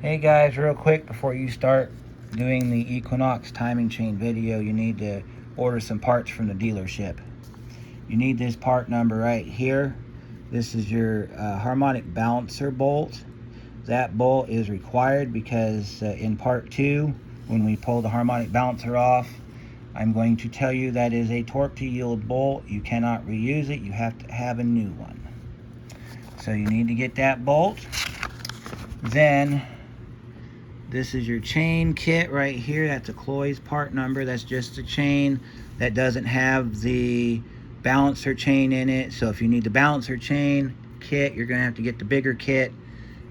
Hey guys, real quick before you start doing the Equinox timing chain video, you need to order some parts from the dealership. You need this part number right here. This is your harmonic balancer bolt. That bolt is required because in part 2, when we pull the harmonic balancer off, I'm going to tell you that is a torque to yield bolt. You cannot reuse it. You have to have a new one. So you need to get that bolt. Then this is your chain kit right here. That's a Cloy's part number. That's just a chain that doesn't have the balancer chain in it. So if you need the balancer chain kit, you're going to have to get the bigger kit,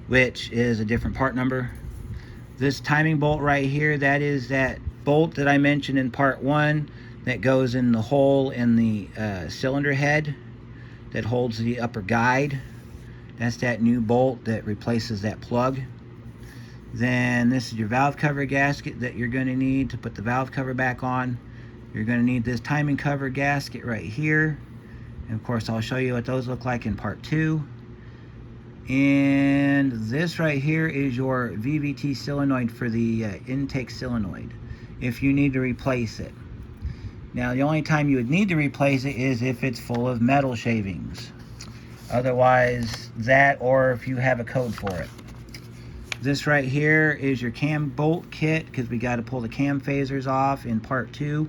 which is a different part number. This timing bolt right here, that is that bolt that I mentioned in part 1 that goes in the hole in the cylinder head that holds the upper guide. That's that new bolt that replaces that plug. Then this is your valve cover gasket that you're going to need to put the valve cover back on. You're going to need this timing cover gasket right here. And of course, I'll show you what those look like in part 2. And this right here is your VVT solenoid for the intake solenoid, if you need to replace it. Now, the only time you would need to replace it is if it's full of metal shavings. Otherwise, that, or if you have a code for it. This right here is your cam bolt kit, because we got to pull the cam phasers off in part 2.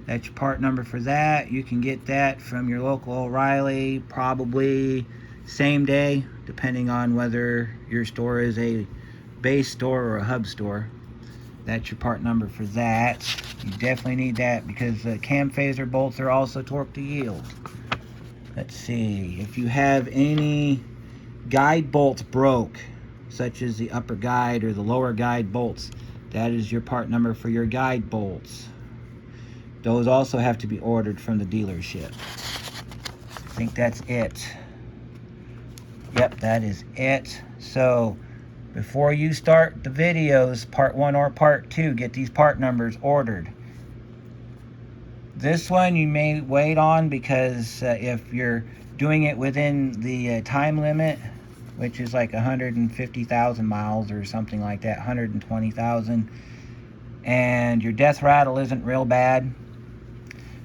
That's your part number for that. You can get that from your local O'Reilly, probably same day, depending on whether your store is a base store or a hub store. That's your part number for that. You definitely need that because the cam phaser bolts are also torque to yield. Let's see, if you have any guide bolts broke, such as the upper guide or the lower guide bolts, that is your part number for your guide bolts. Those also have to be ordered from the dealership. I think that's it. Yep, that is it. So before you start the videos, part 1 or part 2, get these part numbers ordered. This one you may wait on because if you're doing it within the time limit, which is like 150,000 miles or something like that, 120,000, and your death rattle isn't real bad,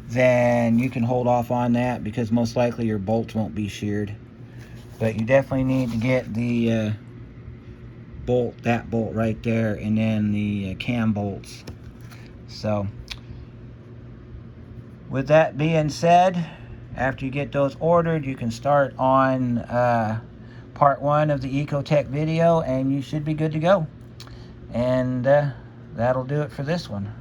then you can hold off on that because most likely your bolts won't be sheared. But you definitely need to get the bolt, that bolt right there, and then the cam bolts. So with that being said, after you get those ordered, you can start on part 1 of the Ecotec video, and you should be good to go. And that'll do it for this one.